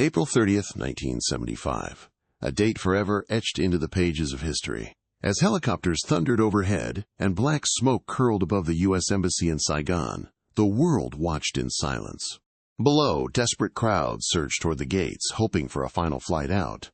April 30th, 1975. A date forever etched into the pages of history. As helicopters thundered overhead and black smoke curled above the U.S. Embassy in Saigon, the world watched in silence. Below, desperate crowds surged toward the gates, hoping for a final flight out.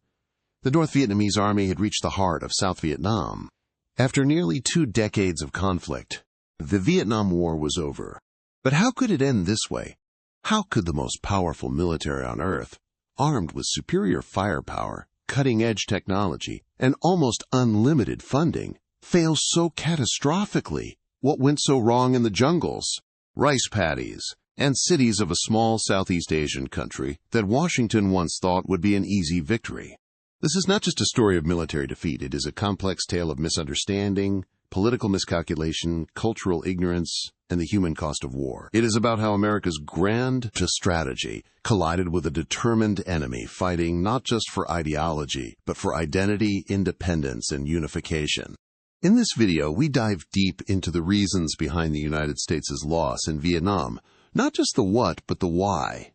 The North Vietnamese army had reached the heart of South Vietnam. After nearly 2 decades of conflict, the Vietnam War was over. But how could it end this way? How could the most powerful military on Earth, armed with superior firepower, cutting-edge technology, and almost unlimited funding, fail so catastrophically? What went so wrong in the jungles, rice paddies, and cities of a small Southeast Asian country that Washington once thought would be an easy victory? This is not just a story of military defeat. It is a complex tale of misunderstanding, political miscalculation, cultural ignorance, and the human cost of war. It is about how America's grand strategy collided with a determined enemy fighting not just for ideology, but for identity, independence, and unification. In this video, we dive deep into the reasons behind the United States' loss in Vietnam, not just the what, but the why.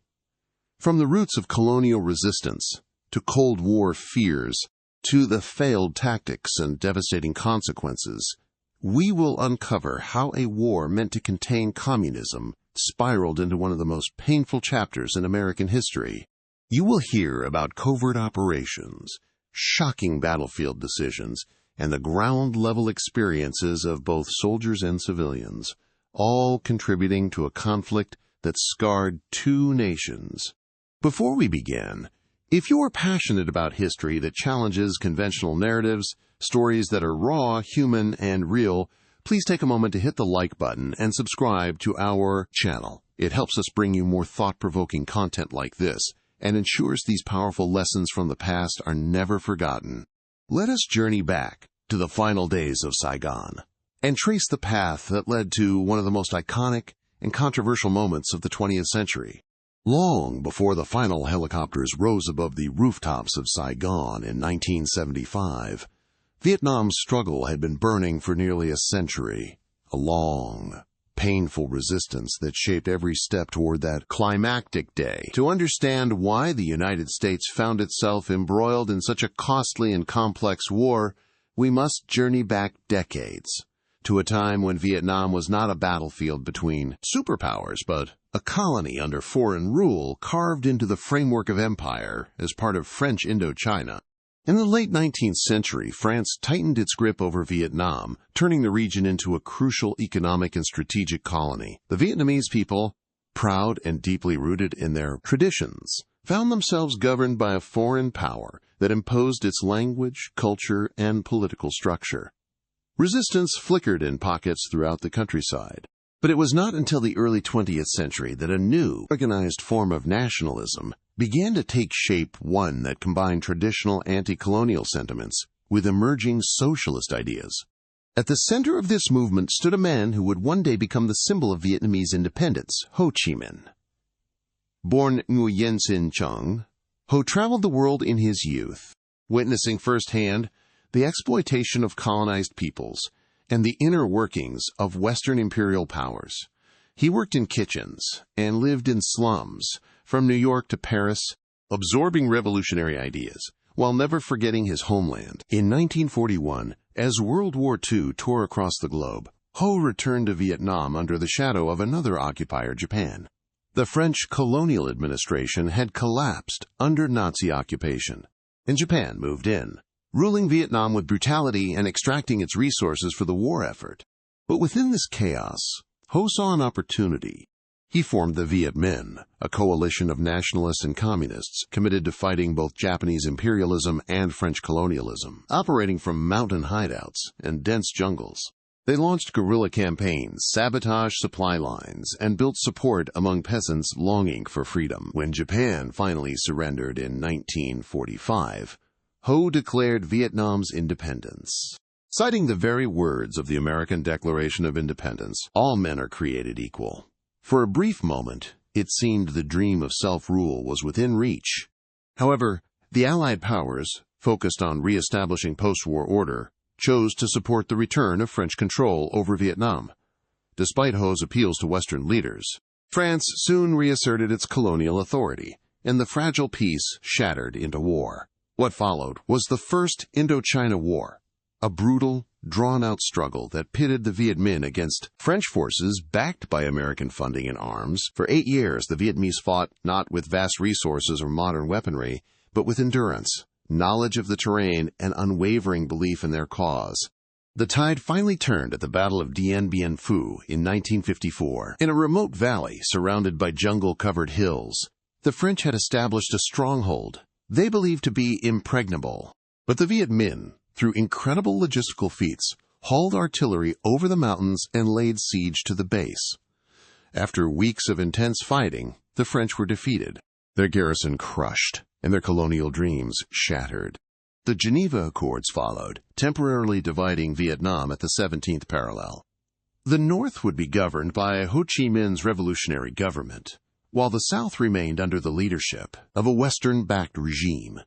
From the roots of colonial resistance, to Cold War fears, to the failed tactics and devastating consequences, we will uncover how a war meant to contain communism spiraled into one of the most painful chapters in American history. You will hear about covert operations, shocking battlefield decisions, and the ground-level experiences of both soldiers and civilians, all contributing to a conflict that scarred 2 nations. Before we begin, if you are passionate about history that challenges conventional narratives, stories that are raw, human, and real, please take a moment to hit the like button and subscribe to our channel. It helps us bring you more thought-provoking content like this and ensures these powerful lessons from the past are never forgotten. Let us journey back to the final days of Saigon and trace the path that led to one of the most iconic and controversial moments of the 20th century. Long before the final helicopters rose above the rooftops of Saigon in 1975, Vietnam's struggle had been burning for nearly a century, a long, painful resistance that shaped every step toward that climactic day. To understand why the United States found itself embroiled in such a costly and complex war, we must journey back decades, to a time when Vietnam was not a battlefield between superpowers, but a colony under foreign rule carved into the framework of empire as part of French Indochina. In the late 19th century, France tightened its grip over Vietnam, turning the region into a crucial economic and strategic colony. The Vietnamese people, proud and deeply rooted in their traditions, found themselves governed by a foreign power that imposed its language, culture, and political structure. Resistance flickered in pockets throughout the countryside. But it was not until the early 20th century that a new, organized form of nationalism began to take shape, one that combined traditional anti-colonial sentiments with emerging socialist ideas. At the center of this movement stood a man who would one day become the symbol of Vietnamese independence, Ho Chi Minh. Born Nguyen Sinh Chung, Ho traveled the world in his youth, witnessing firsthand the exploitation of colonized peoples and the inner workings of Western imperial powers. He worked in kitchens and lived in slums, from New York to Paris, absorbing revolutionary ideas, while never forgetting his homeland. In 1941, as World War II tore across the globe, Ho returned to Vietnam under the shadow of another occupier, Japan. The French colonial administration had collapsed under Nazi occupation, and Japan moved in, ruling Vietnam with brutality and extracting its resources for the war effort. But within this chaos, Ho saw an opportunity. He formed the Viet Minh, a coalition of nationalists and communists committed to fighting both Japanese imperialism and French colonialism, operating from mountain hideouts and dense jungles. They launched guerrilla campaigns, sabotaged supply lines, and built support among peasants longing for freedom. When Japan finally surrendered in 1945, Ho declared Vietnam's independence. Citing the very words of the American Declaration of Independence, all men are created equal. For a brief moment, it seemed the dream of self-rule was within reach. However, the Allied powers, focused on re-establishing post-war order, chose to support the return of French control over Vietnam. Despite Ho's appeals to Western leaders, France soon reasserted its colonial authority, and the fragile peace shattered into war. What followed was the First Indochina War, a brutal, drawn-out struggle that pitted the Viet Minh against French forces backed by American funding and arms. For 8 years, the Vietnamese fought not with vast resources or modern weaponry, but with endurance, knowledge of the terrain, and unwavering belief in their cause. The tide finally turned at the Battle of Dien Bien Phu in 1954. In a remote valley surrounded by jungle-covered hills, the French had established a stronghold they believed to be impregnable. But the Viet Minh, through incredible logistical feats, hauled artillery over the mountains and laid siege to the base. After weeks of intense fighting, the French were defeated, their garrison crushed, and their colonial dreams shattered. The Geneva Accords followed, temporarily dividing Vietnam at the 17th parallel. The North would be governed by Ho Chi Minh's revolutionary government, while the South remained under the leadership of a Western-backed regime.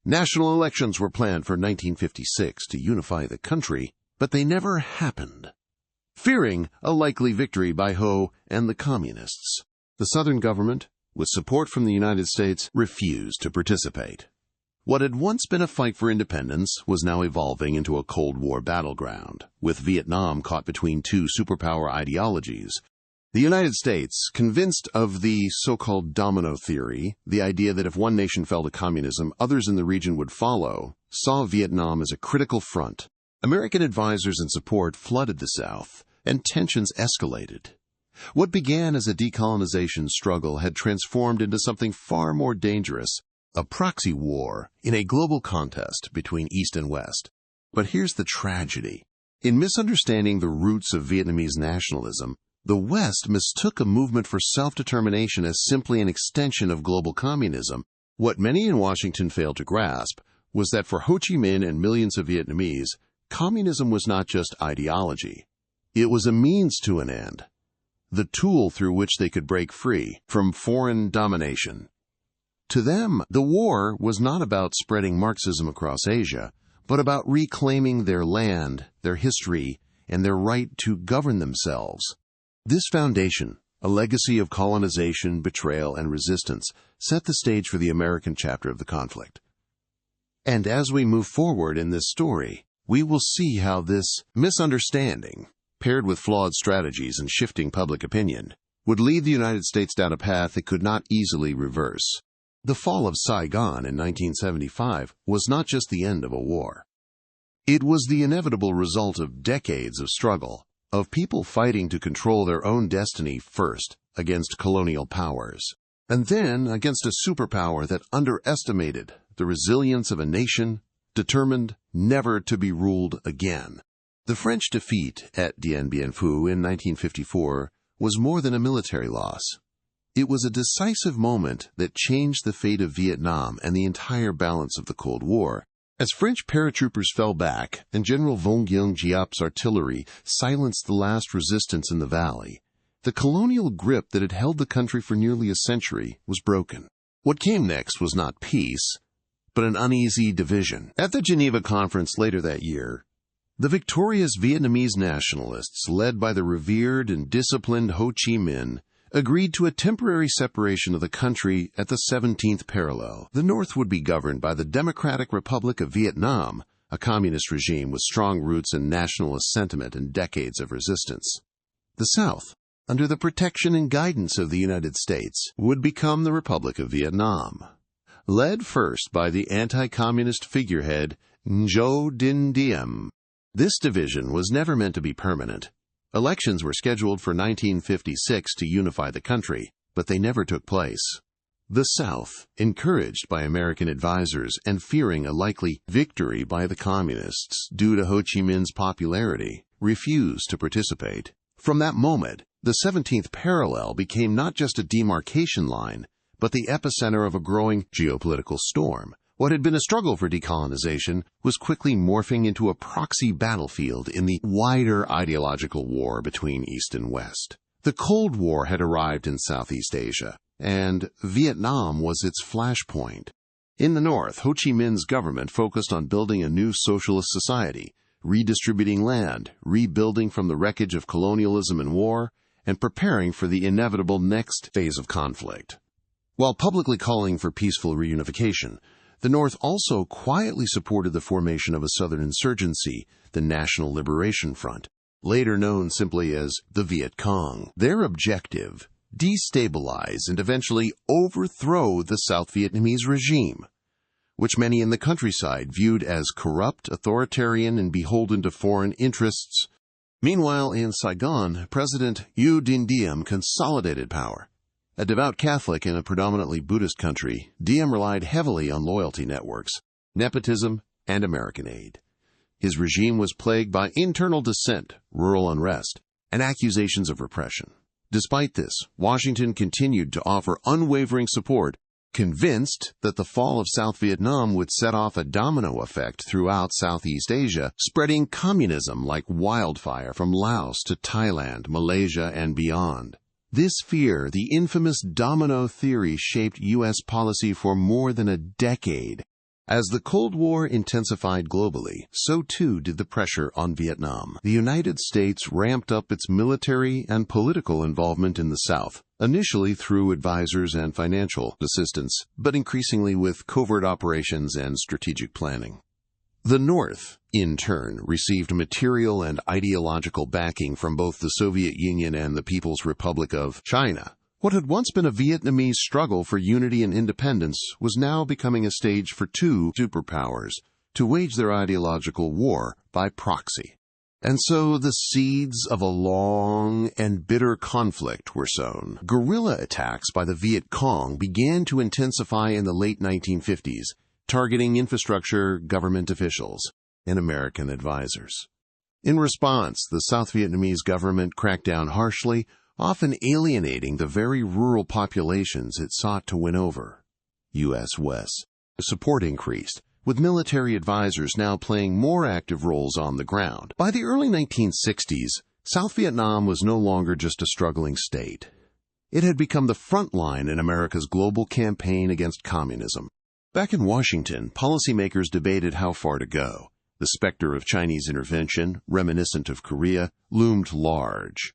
National elections were planned for 1956 to unify the country, but they never happened. Fearing a likely victory by Ho and the Communists, the Southern government, with support from the United States, refused to participate. What had once been a fight for independence was now evolving into a Cold War battleground, with Vietnam caught between two superpower ideologies. The United States, convinced of the so-called domino theory, the idea that if one nation fell to communism, others in the region would follow, saw Vietnam as a critical front. American advisors and support flooded the South, and tensions escalated. What began as a decolonization struggle had transformed into something far more dangerous, a proxy war in a global contest between East and West. But here's the tragedy. In misunderstanding the roots of Vietnamese nationalism, the West mistook a movement for self-determination as simply an extension of global communism. What many in Washington failed to grasp was that for Ho Chi Minh and millions of Vietnamese, communism was not just ideology. It was a means to an end, the tool through which they could break free from foreign domination. To them, the war was not about spreading Marxism across Asia, but about reclaiming their land, their history, and their right to govern themselves. This foundation, a legacy of colonization, betrayal, and resistance, set the stage for the American chapter of the conflict. And as we move forward in this story, we will see how this misunderstanding, paired with flawed strategies and shifting public opinion, would lead the United States down a path it could not easily reverse. The fall of Saigon in 1975 was not just the end of a war. It was the inevitable result of decades of struggle, of people fighting to control their own destiny first against colonial powers, and then against a superpower that underestimated the resilience of a nation determined never to be ruled again. The French defeat at Dien Bien Phu in 1954 was more than a military loss. It was a decisive moment that changed the fate of Vietnam and the entire balance of the Cold War. As French paratroopers fell back and General Von Nguyen Giap's artillery silenced the last resistance in the valley, the colonial grip that had held the country for nearly a century was broken. What came next was not peace, but an uneasy division. At the Geneva Conference later that year, the victorious Vietnamese nationalists, led by the revered and disciplined Ho Chi Minh, agreed to a temporary separation of the country at the 17th parallel. The North would be governed by the Democratic Republic of Vietnam, a communist regime with strong roots in nationalist sentiment and decades of resistance. The South, under the protection and guidance of the United States, would become the Republic of Vietnam, led first by the anti-communist figurehead Ngo Dinh Diem. This division was never meant to be permanent. Elections were scheduled for 1956 to unify the country, but they never took place. The South, encouraged by American advisors and fearing a likely victory by the Communists due to Ho Chi Minh's popularity, refused to participate. From that moment, the 17th parallel became not just a demarcation line, but the epicenter of a growing geopolitical storm. What had been a struggle for decolonization was quickly morphing into a proxy battlefield in the wider ideological war between East and West. The Cold War had arrived in Southeast Asia, and Vietnam was its flashpoint. In the North, Ho Chi Minh's government focused on building a new socialist society, redistributing land, rebuilding from the wreckage of colonialism and war, and preparing for the inevitable next phase of conflict. While publicly calling for peaceful reunification, the North also quietly supported the formation of a southern insurgency, the National Liberation Front, later known simply as the Viet Cong. Their objective: destabilize and eventually overthrow the South Vietnamese regime, which many in the countryside viewed as corrupt, authoritarian, and beholden to foreign interests. Meanwhile, in Saigon, President U Dinh Diem consolidated power. A devout Catholic in a predominantly Buddhist country, Diem relied heavily on loyalty networks, nepotism, and American aid. His regime was plagued by internal dissent, rural unrest, and accusations of repression. Despite this, Washington continued to offer unwavering support, convinced that the fall of South Vietnam would set off a domino effect throughout Southeast Asia, spreading communism like wildfire from Laos to Thailand, Malaysia, and beyond. This fear, the infamous domino theory, shaped U.S. policy for more than a decade. As the Cold War intensified globally, so too did the pressure on Vietnam. The United States ramped up its military and political involvement in the South, initially through advisors and financial assistance, but increasingly with covert operations and strategic planning. The North, in turn, received material and ideological backing from both the Soviet Union and the People's Republic of China. What had once been a Vietnamese struggle for unity and independence was now becoming a stage for two superpowers to wage their ideological war by proxy. And so the seeds of a long and bitter conflict were sown. Guerrilla attacks by the Viet Cong began to intensify in the late 1950s, targeting infrastructure, government officials, and American advisors. In response, the South Vietnamese government cracked down harshly, often alienating the very rural populations it sought to win over. U.S. West. Support increased, with military advisors now playing more active roles on the ground. By the early 1960s, South Vietnam was no longer just a struggling state. It had become the front line in America's global campaign against communism. Back in Washington, policymakers debated how far to go. The specter of Chinese intervention, reminiscent of Korea, loomed large.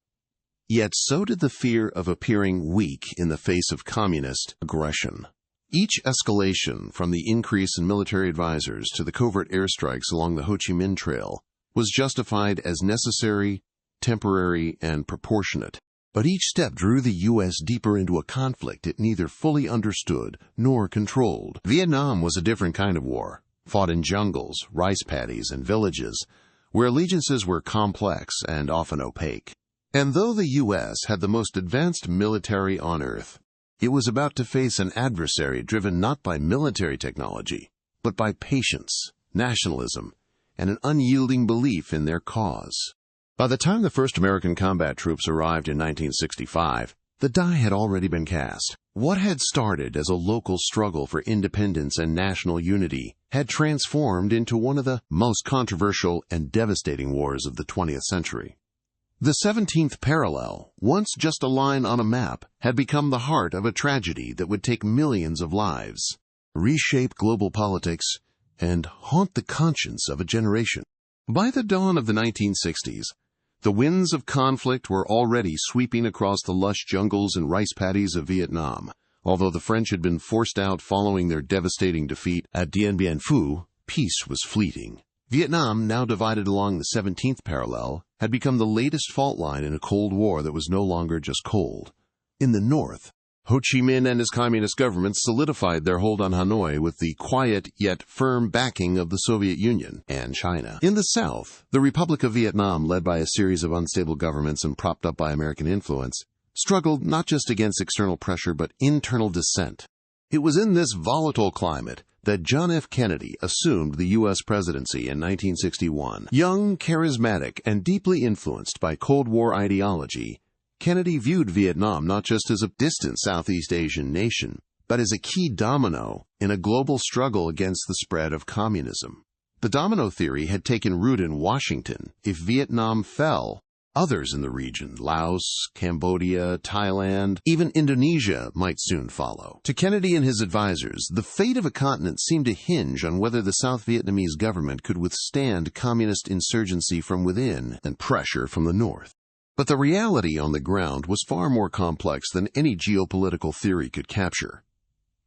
Yet so did the fear of appearing weak in the face of communist aggression. Each escalation, from the increase in military advisors to the covert airstrikes along the Ho Chi Minh Trail, was justified as necessary, temporary, and proportionate. But each step drew the U.S. deeper into a conflict it neither fully understood nor controlled. Vietnam was a different kind of war, fought in jungles, rice paddies, and villages, where allegiances were complex and often opaque. And though the U.S. had the most advanced military on Earth, it was about to face an adversary driven not by military technology, but by patience, nationalism, and an unyielding belief in their cause. By the time the first American combat troops arrived in 1965, the die had already been cast. What had started as a local struggle for independence and national unity had transformed into one of the most controversial and devastating wars of the 20th century. The 17th parallel, once just a line on a map, had become the heart of a tragedy that would take millions of lives, reshape global politics, and haunt the conscience of a generation. By the dawn of the 1960s, the winds of conflict were already sweeping across the lush jungles and rice paddies of Vietnam. Although the French had been forced out following their devastating defeat at Dien Bien Phu, peace was fleeting. Vietnam, now divided along the 17th parallel, had become the latest fault line in a Cold War that was no longer just cold. In the north, Ho Chi Minh and his communist government solidified their hold on Hanoi with the quiet yet firm backing of the Soviet Union and China. In the south, the Republic of Vietnam, led by a series of unstable governments and propped up by American influence, struggled not just against external pressure but internal dissent. It was in this volatile climate that John F. Kennedy assumed the U.S. presidency in 1961. Young, charismatic, and deeply influenced by Cold War ideology, Kennedy viewed Vietnam not just as a distant Southeast Asian nation, but as a key domino in a global struggle against the spread of communism. The domino theory had taken root in Washington. If Vietnam fell, others in the region, Laos, Cambodia, Thailand, even Indonesia, might soon follow. To Kennedy and his advisors, the fate of a continent seemed to hinge on whether the South Vietnamese government could withstand communist insurgency from within and pressure from the north. But the reality on the ground was far more complex than any geopolitical theory could capture.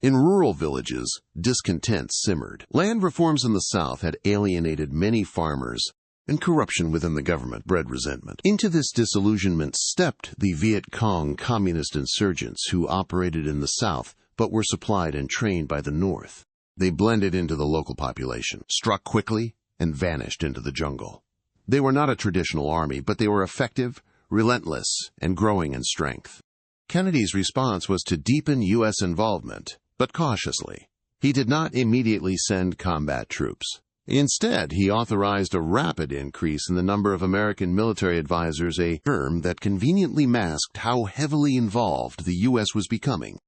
In rural villages, discontent simmered. Land reforms in the South had alienated many farmers, and corruption within the government bred resentment. Into this disillusionment stepped the Viet Cong communist insurgents who operated in the South but were supplied and trained by the North. They blended into the local population, struck quickly, and vanished into the jungle. They were not a traditional army, but they were effective, relentless, and growing in strength. Kennedy's response was to deepen U.S. involvement, but cautiously. He did not immediately send combat troops. Instead, he authorized a rapid increase in the number of American military advisors, a term that conveniently masked how heavily involved the U.S. was becoming.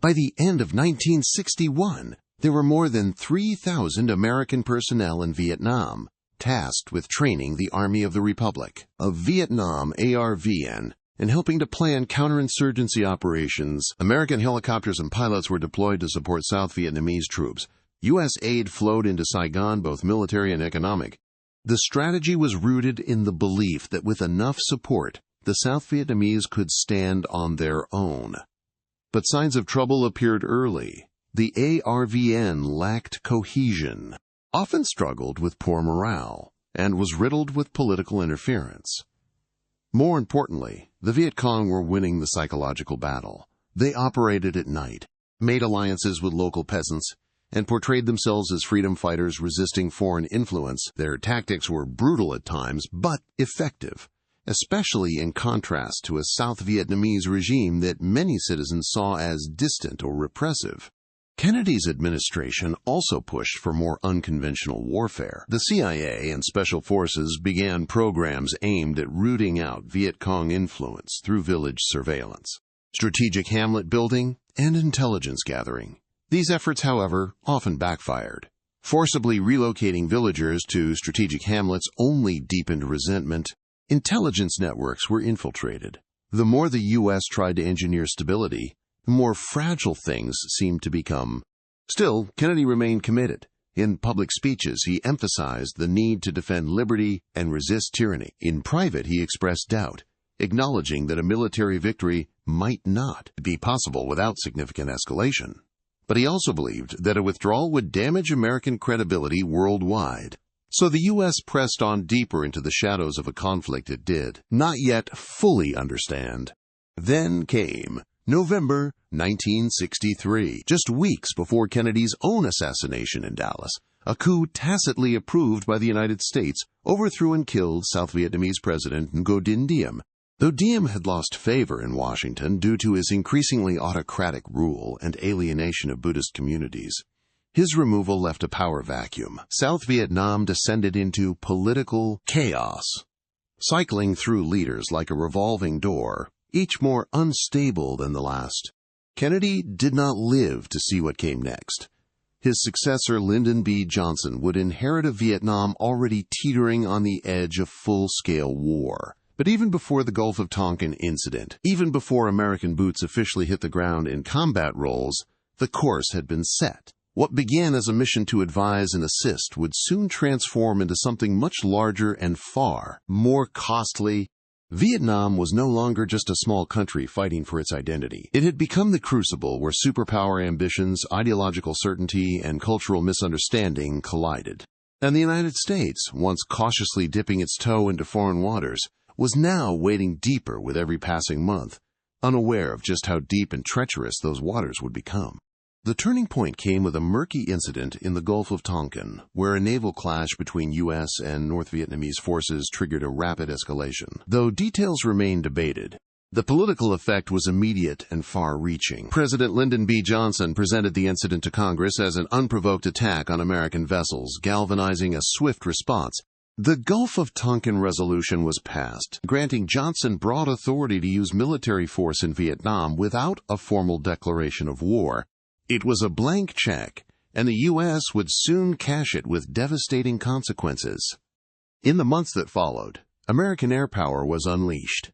By the end of 1961, there were more than 3,000 American personnel in Vietnam, tasked with training the Army of the Republic of Vietnam, ARVN, and helping to plan counterinsurgency operations. American helicopters and pilots were deployed to support South Vietnamese troops. U.S. aid flowed into Saigon, both military and economic. The strategy was rooted in the belief that with enough support, the South Vietnamese could stand on their own. But signs of trouble appeared early. The ARVN lacked cohesion, often struggled with poor morale, and was riddled with political interference. More importantly, the Viet Cong were winning the psychological battle. They operated at night, made alliances with local peasants, and portrayed themselves as freedom fighters resisting foreign influence. Their tactics were brutal at times, but effective, especially in contrast to a South Vietnamese regime that many citizens saw as distant or repressive. Kennedy's administration also pushed for more unconventional warfare. The CIA and Special Forces began programs aimed at rooting out Viet Cong influence through village surveillance, strategic hamlet building, and intelligence gathering. These efforts, however, often backfired. Forcibly relocating villagers to strategic hamlets only deepened resentment. Intelligence networks were infiltrated. The more the U.S. tried to engineer stability, the more fragile things seemed to become. Still, Kennedy remained committed. In public speeches, he emphasized the need to defend liberty and resist tyranny. In private, he expressed doubt, acknowledging that a military victory might not be possible without significant escalation. But he also believed that a withdrawal would damage American credibility worldwide. So the U.S. pressed on deeper into the shadows of a conflict it did not yet fully understand. Then came November 1963, just weeks before Kennedy's own assassination in Dallas. A coup tacitly approved by the United States overthrew and killed South Vietnamese President Ngo Dinh Diem. Though Diem had lost favor in Washington due to his increasingly autocratic rule and alienation of Buddhist communities, his removal left a power vacuum. South Vietnam descended into political chaos, cycling through leaders like a revolving door, each more unstable than the last. Kennedy did not live to see what came next. His successor, Lyndon B. Johnson, would inherit a Vietnam already teetering on the edge of full-scale war. But even before the Gulf of Tonkin incident, even before American boots officially hit the ground in combat roles, the course had been set. What began as a mission to advise and assist would soon transform into something much larger and far more costly. Vietnam was no longer just a small country fighting for its identity. It had become the crucible where superpower ambitions, ideological certainty, and cultural misunderstanding collided. And the United States, once cautiously dipping its toe into foreign waters, was now wading deeper with every passing month, unaware of just how deep and treacherous those waters would become. The turning point came with a murky incident in the Gulf of Tonkin, where a naval clash between U.S. and North Vietnamese forces triggered a rapid escalation. Though details remain debated, the political effect was immediate and far-reaching. President Lyndon B. Johnson presented the incident to Congress as an unprovoked attack on American vessels, galvanizing a swift response. The Gulf of Tonkin Resolution was passed, granting Johnson broad authority to use military force in Vietnam without a formal declaration of war. It was a blank check, and the U.S. would soon cash it with devastating consequences. In the months that followed, American air power was unleashed.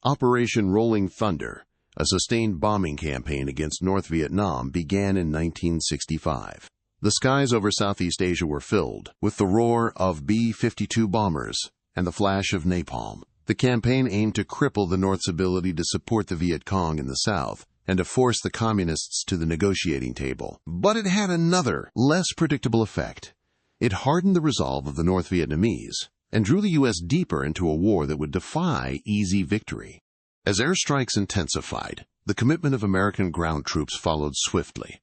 Operation Rolling Thunder, a sustained bombing campaign against North Vietnam, began in 1965. The skies over Southeast Asia were filled with the roar of B-52 bombers and the flash of napalm. The campaign aimed to cripple the North's ability to support the Viet Cong in the South, and to force the Communists to the negotiating table. But it had another, less predictable effect. It hardened the resolve of the North Vietnamese and drew the U.S. deeper into a war that would defy easy victory. As airstrikes intensified, the commitment of American ground troops followed swiftly.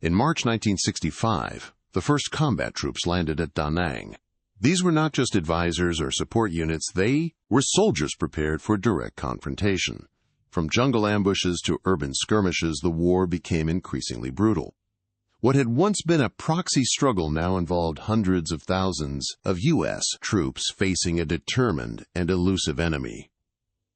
In March 1965, the first combat troops landed at Da Nang. These were not just advisors or support units, they were soldiers prepared for direct confrontation. From jungle ambushes to urban skirmishes, the war became increasingly brutal. What had once been a proxy struggle now involved hundreds of thousands of U.S. troops facing a determined and elusive enemy.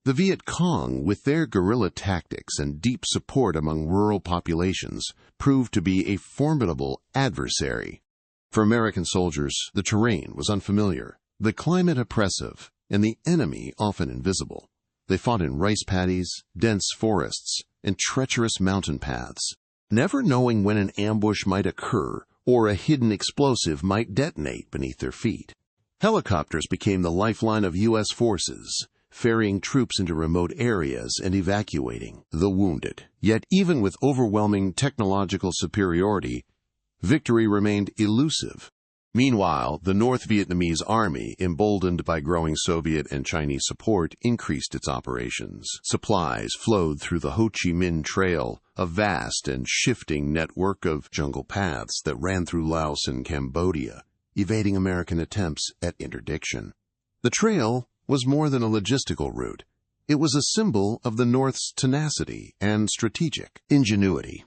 The Viet Cong, with their guerrilla tactics and deep support among rural populations, proved to be a formidable adversary. For American soldiers, the terrain was unfamiliar, the climate oppressive, and the enemy often invisible. They fought in rice paddies, dense forests, and treacherous mountain paths, never knowing when an ambush might occur or a hidden explosive might detonate beneath their feet. Helicopters became the lifeline of U.S. forces, ferrying troops into remote areas and evacuating the wounded. Yet even with overwhelming technological superiority, victory remained elusive. Meanwhile, the North Vietnamese army, emboldened by growing Soviet and Chinese support, increased its operations. Supplies flowed through the Ho Chi Minh Trail, a vast and shifting network of jungle paths that ran through Laos and Cambodia, evading American attempts at interdiction. The trail was more than a logistical route. It was a symbol of the North's tenacity and strategic ingenuity.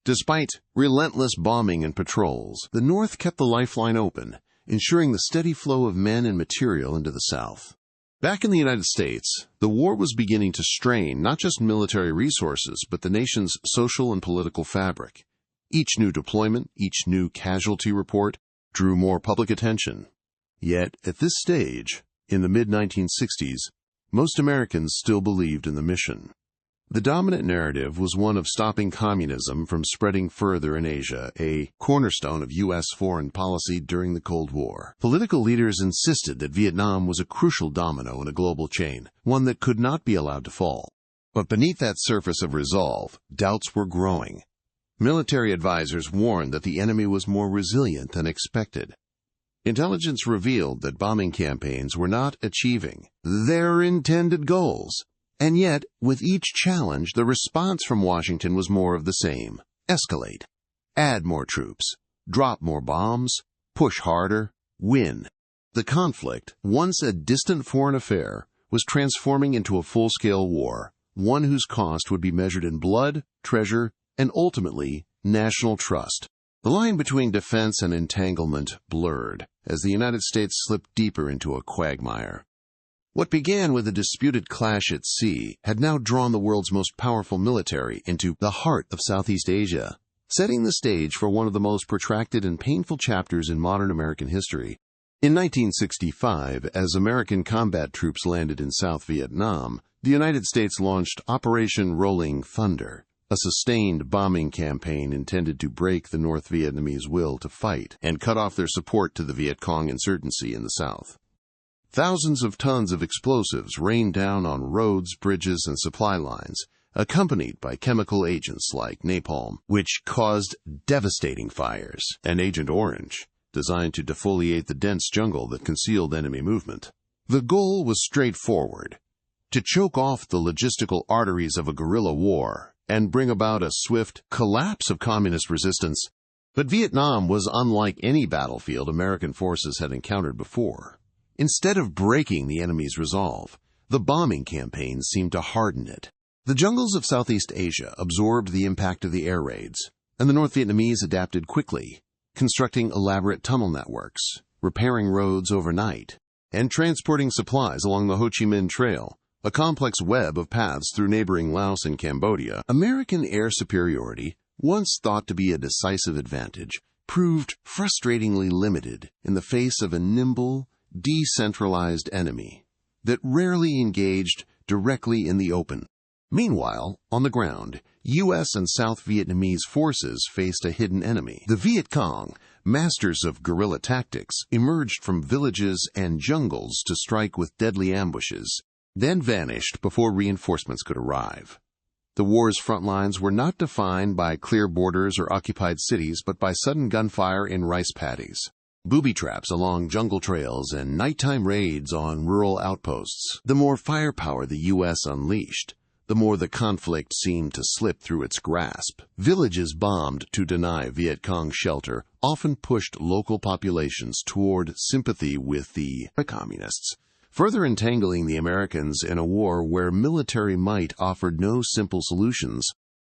Despite relentless bombing and patrols, the North kept the lifeline open, ensuring the steady flow of men and material into the South. Back in the United States, the war was beginning to strain not just military resources, but the nation's social and political fabric. Each new deployment, each new casualty report, drew more public attention. Yet, at this stage, in the mid-1960s, most Americans still believed in the mission. The dominant narrative was one of stopping communism from spreading further in Asia, a cornerstone of U.S. foreign policy during the Cold War. Political leaders insisted that Vietnam was a crucial domino in a global chain, one that could not be allowed to fall. But beneath that surface of resolve, doubts were growing. Military advisors warned that the enemy was more resilient than expected. Intelligence revealed that bombing campaigns were not achieving their intended goals. And yet, with each challenge, the response from Washington was more of the same. Escalate. Add more troops. Drop more bombs. Push harder. Win. The conflict, once a distant foreign affair, was transforming into a full-scale war, one whose cost would be measured in blood, treasure, and ultimately, national trust. The line between defense and entanglement blurred as the United States slipped deeper into a quagmire. What began with a disputed clash at sea had now drawn the world's most powerful military into the heart of Southeast Asia, setting the stage for one of the most protracted and painful chapters in modern American history. In 1965, as American combat troops landed in South Vietnam, the United States launched Operation Rolling Thunder, a sustained bombing campaign intended to break the North Vietnamese will to fight and cut off their support to the Viet Cong insurgency in the South. Thousands of tons of explosives rained down on roads, bridges, and supply lines, accompanied by chemical agents like napalm, which caused devastating fires, and Agent Orange, designed to defoliate the dense jungle that concealed enemy movement. The goal was straightforward: to choke off the logistical arteries of a guerrilla war and bring about a swift collapse of communist resistance. But Vietnam was unlike any battlefield American forces had encountered before. Instead of breaking the enemy's resolve, the bombing campaign seemed to harden it. The jungles of Southeast Asia absorbed the impact of the air raids, and the North Vietnamese adapted quickly, constructing elaborate tunnel networks, repairing roads overnight, and transporting supplies along the Ho Chi Minh Trail, a complex web of paths through neighboring Laos and Cambodia. American air superiority, once thought to be a decisive advantage, proved frustratingly limited in the face of a nimble, decentralized enemy that rarely engaged directly in the open. Meanwhile, on the ground, U.S. and South Vietnamese forces faced a hidden enemy. The Viet Cong, masters of guerrilla tactics, emerged from villages and jungles to strike with deadly ambushes, then vanished before reinforcements could arrive. The war's front lines were not defined by clear borders or occupied cities, but by sudden gunfire in rice paddies, booby traps along jungle trails, and nighttime raids on rural outposts. The more firepower the U.S. unleashed, the more the conflict seemed to slip through its grasp. Villages bombed to deny Viet Cong shelter often pushed local populations toward sympathy with the communists, further entangling the Americans in a war where military might offered no simple solutions.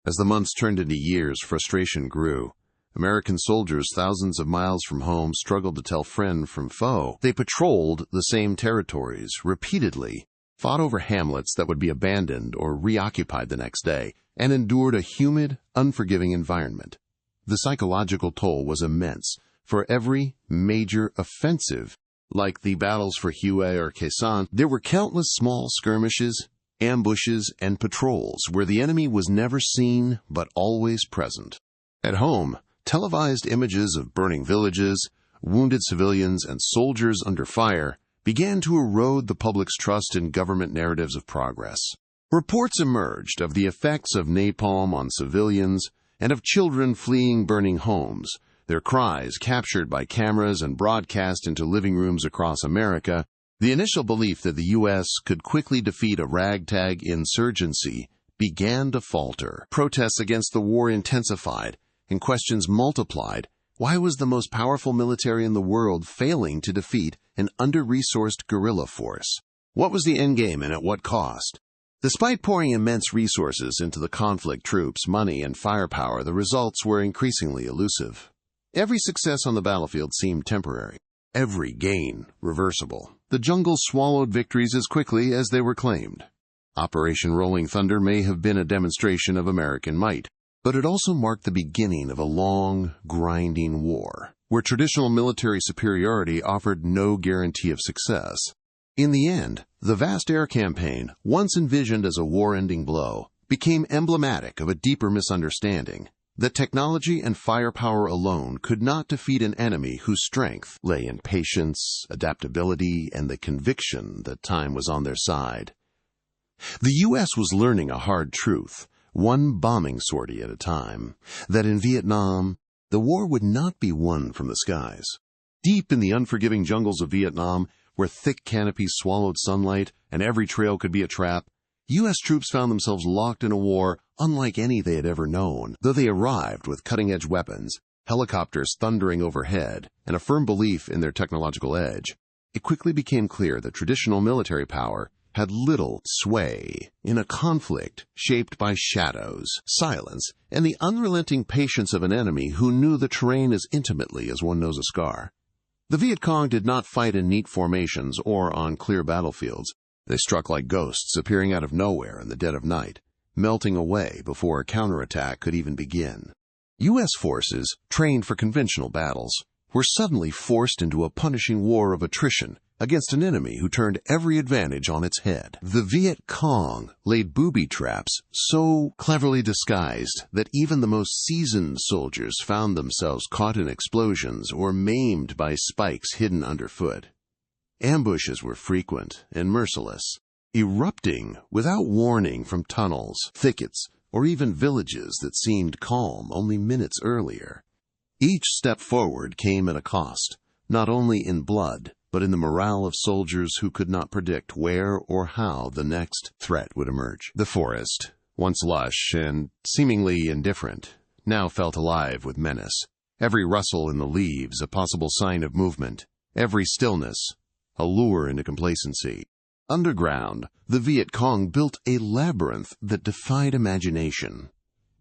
As the months turned into years, frustration grew. American soldiers thousands of miles from home struggled to tell friend from foe. They patrolled the same territories repeatedly, fought over hamlets that would be abandoned or reoccupied the next day, and endured a humid, unforgiving environment. The psychological toll was immense. For every major offensive, like the battles for Hue or Khe Sanh, there were countless small skirmishes, ambushes, and patrols where the enemy was never seen but always present. At home, televised images of burning villages, wounded civilians, and soldiers under fire began to erode the public's trust in government narratives of progress. Reports emerged of the effects of napalm on civilians and of children fleeing burning homes, their cries captured by cameras and broadcast into living rooms across America. The initial belief that the U.S. could quickly defeat a ragtag insurgency began to falter. Protests against the war intensified, and questions multiplied. Why was the most powerful military in the world failing to defeat an under-resourced guerrilla force? What was the endgame and at what cost? Despite pouring immense resources into the conflict, troops, money, and firepower, the results were increasingly elusive. Every success on the battlefield seemed temporary, every gain reversible. The jungle swallowed victories as quickly as they were claimed. Operation Rolling Thunder may have been a demonstration of American might, but it also marked the beginning of a long, grinding war, where traditional military superiority offered no guarantee of success. In the end, the vast air campaign, once envisioned as a war-ending blow, became emblematic of a deeper misunderstanding that technology and firepower alone could not defeat an enemy whose strength lay in patience, adaptability, and the conviction that time was on their side. The U.S. was learning a hard truth, one bombing sortie at a time, that in Vietnam, the war would not be won from the skies. Deep in the unforgiving jungles of Vietnam, where thick canopies swallowed sunlight and every trail could be a trap, U.S. troops found themselves locked in a war unlike any they had ever known. Though they arrived with cutting-edge weapons, helicopters thundering overhead, and a firm belief in their technological edge, it quickly became clear that traditional military power had little sway in a conflict shaped by shadows, silence, and the unrelenting patience of an enemy who knew the terrain as intimately as one knows a scar. The Viet Cong did not fight in neat formations or on clear battlefields. They struck like ghosts, appearing out of nowhere in the dead of night, melting away before a counterattack could even begin. U.S. forces, trained for conventional battles, were suddenly forced into a punishing war of attrition against an enemy who turned every advantage on its head. The Viet Cong laid booby traps so cleverly disguised that even the most seasoned soldiers found themselves caught in explosions or maimed by spikes hidden underfoot. Ambushes were frequent and merciless, erupting without warning from tunnels, thickets, or even villages that seemed calm only minutes earlier. Each step forward came at a cost, not only in blood, but in the morale of soldiers who could not predict where or how the next threat would emerge. The forest, once lush and seemingly indifferent, now felt alive with menace. Every rustle in the leaves a possible sign of movement, every stillness a lure into complacency. Underground, the Viet Cong built a labyrinth that defied imagination.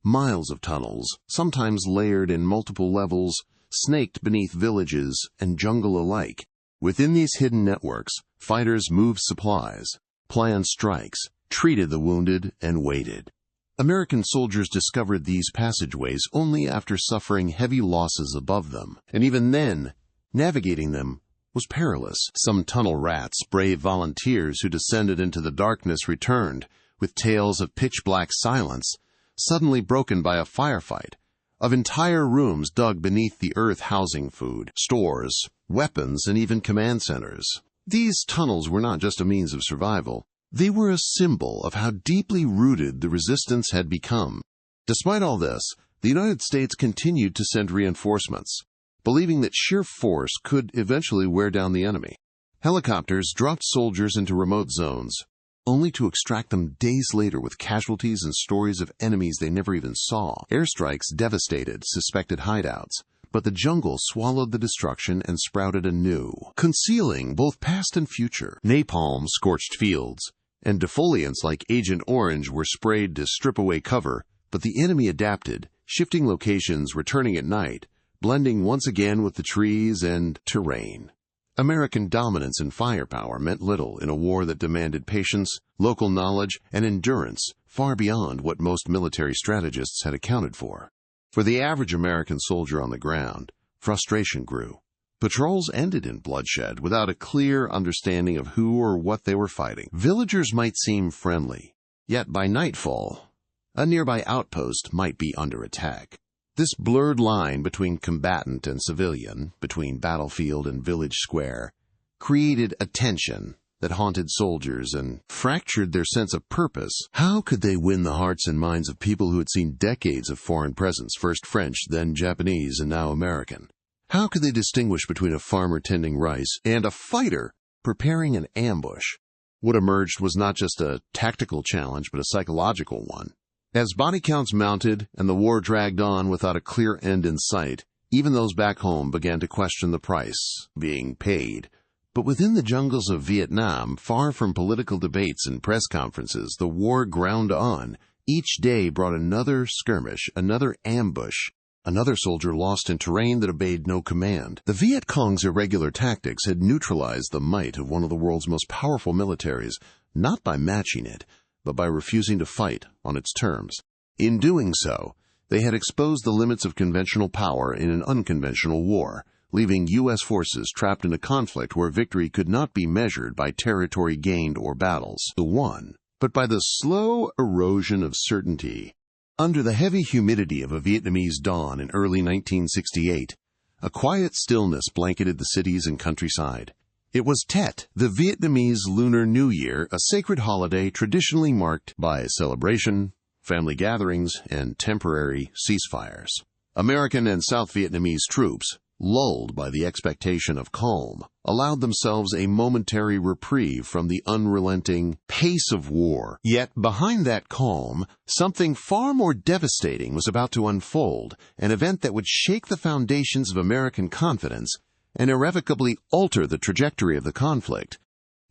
Miles of tunnels, sometimes layered in multiple levels, snaked beneath villages and jungle alike. Within these hidden networks, fighters moved supplies, planned strikes, treated the wounded, and waited. American soldiers discovered these passageways only after suffering heavy losses above them, and even then, navigating them was perilous. Some tunnel rats, brave volunteers who descended into the darkness, returned with tales of pitch-black silence, suddenly broken by a firefight, of entire rooms dug beneath the earth housing food, stores, weapons, and even command centers. These tunnels were not just a means of survival. They were a symbol of how deeply rooted the resistance had become. Despite all this, the United States continued to send reinforcements, believing that sheer force could eventually wear down the enemy. Helicopters dropped soldiers into remote zones, only to extract them days later with casualties and stories of enemies they never even saw. Airstrikes devastated suspected hideouts, but the jungle swallowed the destruction and sprouted anew, concealing both past and future. Napalm scorched fields, and defoliants like Agent Orange were sprayed to strip away cover, but the enemy adapted, shifting locations, returning at night, blending once again with the trees and terrain. American dominance and firepower meant little in a war that demanded patience, local knowledge, and endurance far beyond what most military strategists had accounted for. For the average American soldier on the ground, frustration grew. Patrols ended in bloodshed without a clear understanding of who or what they were fighting. Villagers might seem friendly, yet by nightfall, a nearby outpost might be under attack. This blurred line between combatant and civilian, between battlefield and village square, created a tension that haunted soldiers and fractured their sense of purpose. How could they win the hearts and minds of people who had seen decades of foreign presence, first French, then Japanese, and now American? How could they distinguish between a farmer tending rice and a fighter preparing an ambush? What emerged was not just a tactical challenge, but a psychological one. As body counts mounted and the war dragged on without a clear end in sight, even those back home began to question the price being paid. But within the jungles of Vietnam, far from political debates and press conferences, the war ground on. Each day brought another skirmish, another ambush, another soldier lost in terrain that obeyed no command. The Viet Cong's irregular tactics had neutralized the might of one of the world's most powerful militaries, not by matching it, but by refusing to fight on its terms. In doing so, they had exposed the limits of conventional power in an unconventional war, leaving U.S. forces trapped in a conflict where victory could not be measured by territory gained or battles won, but by the slow erosion of certainty. Under the heavy humidity of a Vietnamese dawn in early 1968, a quiet stillness blanketed the cities and countryside. It was Tet, the Vietnamese Lunar New Year, a sacred holiday traditionally marked by celebration, family gatherings, and temporary ceasefires. American and South Vietnamese troops, lulled by the expectation of calm, allowed themselves a momentary reprieve from the unrelenting pace of war. Yet behind that calm, something far more devastating was about to unfold, an event that would shake the foundations of American confidence and irrevocably alter the trajectory of the conflict.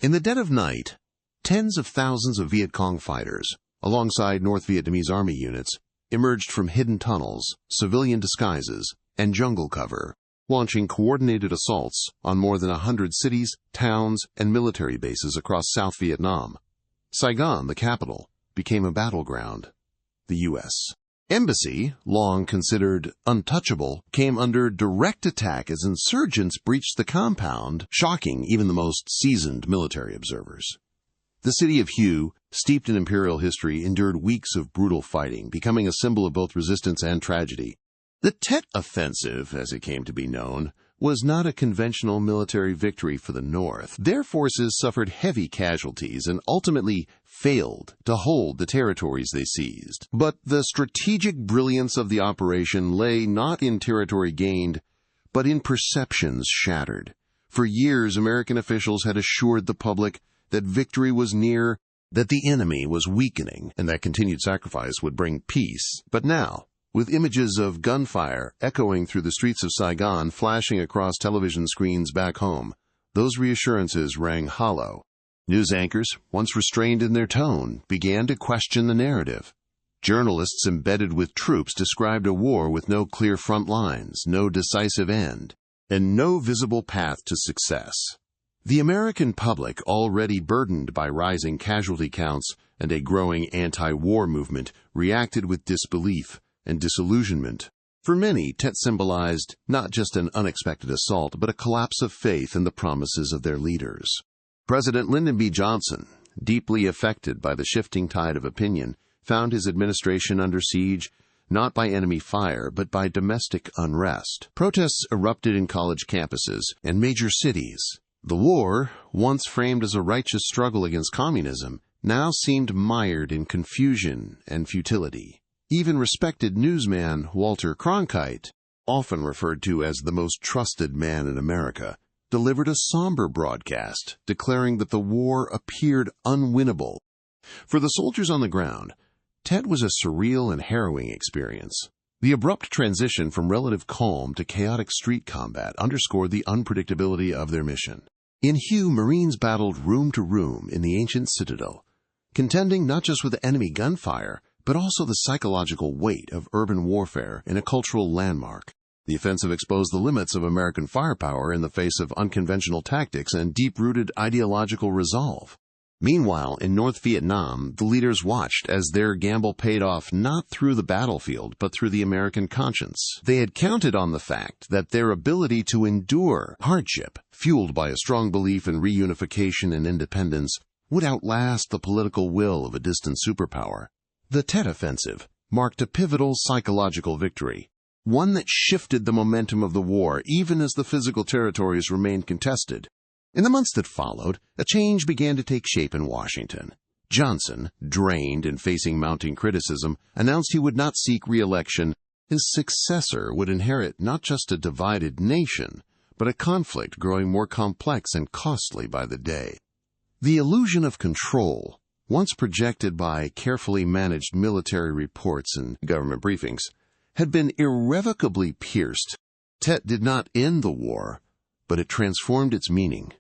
In the dead of night, tens of thousands of Viet Cong fighters, alongside North Vietnamese Army units, emerged from hidden tunnels, civilian disguises, and jungle cover, launching coordinated assaults on more than 100 cities, towns, and military bases across South Vietnam. Saigon, the capital, became a battleground. The U.S. Embassy, long considered untouchable, came under direct attack as insurgents breached the compound, shocking even the most seasoned military observers. The city of Hue, steeped in imperial history, endured weeks of brutal fighting, becoming a symbol of both resistance and tragedy. The Tet Offensive, as it came to be known, was not a conventional military victory for the North. Their forces suffered heavy casualties and ultimately failed to hold the territories they seized. But the strategic brilliance of the operation lay not in territory gained, but in perceptions shattered. For years, American officials had assured the public that victory was near, that the enemy was weakening, and that continued sacrifice would bring peace. But now, with images of gunfire echoing through the streets of Saigon flashing across television screens back home, those reassurances rang hollow. News anchors, once restrained in their tone, began to question the narrative. Journalists embedded with troops described a war with no clear front lines, no decisive end, and no visible path to success. The American public, already burdened by rising casualty counts and a growing anti-war movement, reacted with disbelief and disillusionment. For many, Tet symbolized not just an unexpected assault, but a collapse of faith in the promises of their leaders. President Lyndon B. Johnson, deeply affected by the shifting tide of opinion, found his administration under siege not by enemy fire, but by domestic unrest. Protests erupted in college campuses and major cities. The war, once framed as a righteous struggle against communism, now seemed mired in confusion and futility. Even respected newsman Walter Cronkite, often referred to as the most trusted man in America, delivered a somber broadcast declaring that the war appeared unwinnable. For the soldiers on the ground, Tet was a surreal and harrowing experience. The abrupt transition from relative calm to chaotic street combat underscored the unpredictability of their mission. In Hue, Marines battled room to room in the ancient citadel, contending not just with enemy gunfire, but also the psychological weight of urban warfare in a cultural landmark. The offensive exposed the limits of American firepower in the face of unconventional tactics and deep-rooted ideological resolve. Meanwhile, in North Vietnam, the leaders watched as their gamble paid off not through the battlefield, but through the American conscience. They had counted on the fact that their ability to endure hardship, fueled by a strong belief in reunification and independence, would outlast the political will of a distant superpower. The Tet Offensive marked a pivotal psychological victory, one that shifted the momentum of the war even as the physical territories remained contested. In the months that followed, a change began to take shape in Washington. Johnson, drained and facing mounting criticism, announced he would not seek re-election. His successor would inherit not just a divided nation, but a conflict growing more complex and costly by the day. The illusion of control, once projected by carefully managed military reports and government briefings, had been irrevocably pierced. Tet did not end the war, but it transformed its meaning.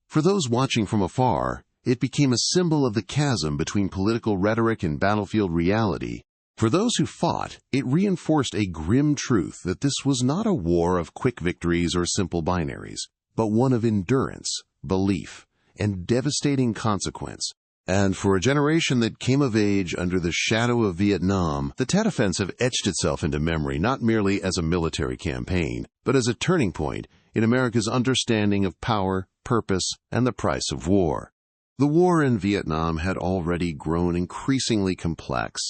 For those watching from afar, it became a symbol of the chasm between political rhetoric and battlefield reality. For those who fought, it reinforced a grim truth that this was not a war of quick victories or simple binaries, but one of endurance, belief, and devastating consequence. And for a generation that came of age under the shadow of Vietnam, the Tet Offensive etched itself into memory not merely as a military campaign, but as a turning point in America's understanding of power, purpose, and the price of war. The war in Vietnam had already grown increasingly complex,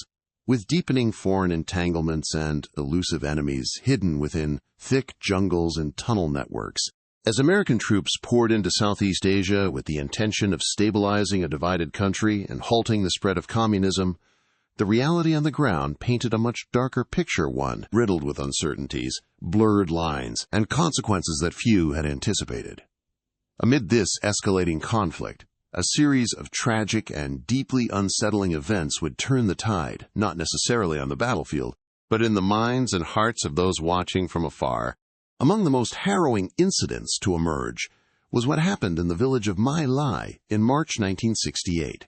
with deepening foreign entanglements and elusive enemies hidden within thick jungles and tunnel networks. As American troops poured into Southeast Asia with the intention of stabilizing a divided country and halting the spread of communism, the reality on the ground painted a much darker picture, one riddled with uncertainties, blurred lines, and consequences that few had anticipated. Amid this escalating conflict, a series of tragic and deeply unsettling events would turn the tide, not necessarily on the battlefield, but in the minds and hearts of those watching from afar. Among the most harrowing incidents to emerge was what happened in the village of My Lai in March 1968.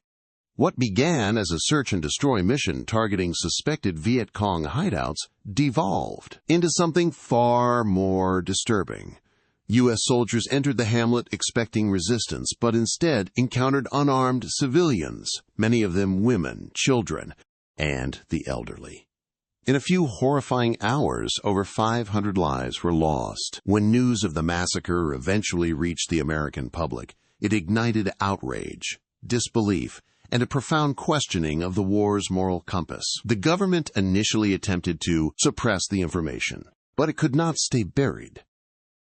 What began as a search-and-destroy mission targeting suspected Viet Cong hideouts devolved into something far more disturbing. U.S. soldiers entered the hamlet expecting resistance, but instead encountered unarmed civilians, many of them women, children, and the elderly. In a few horrifying hours, over 500 lives were lost. When news of the massacre eventually reached the American public, it ignited outrage, disbelief, and a profound questioning of the war's moral compass. The government initially attempted to suppress the information, but it could not stay buried.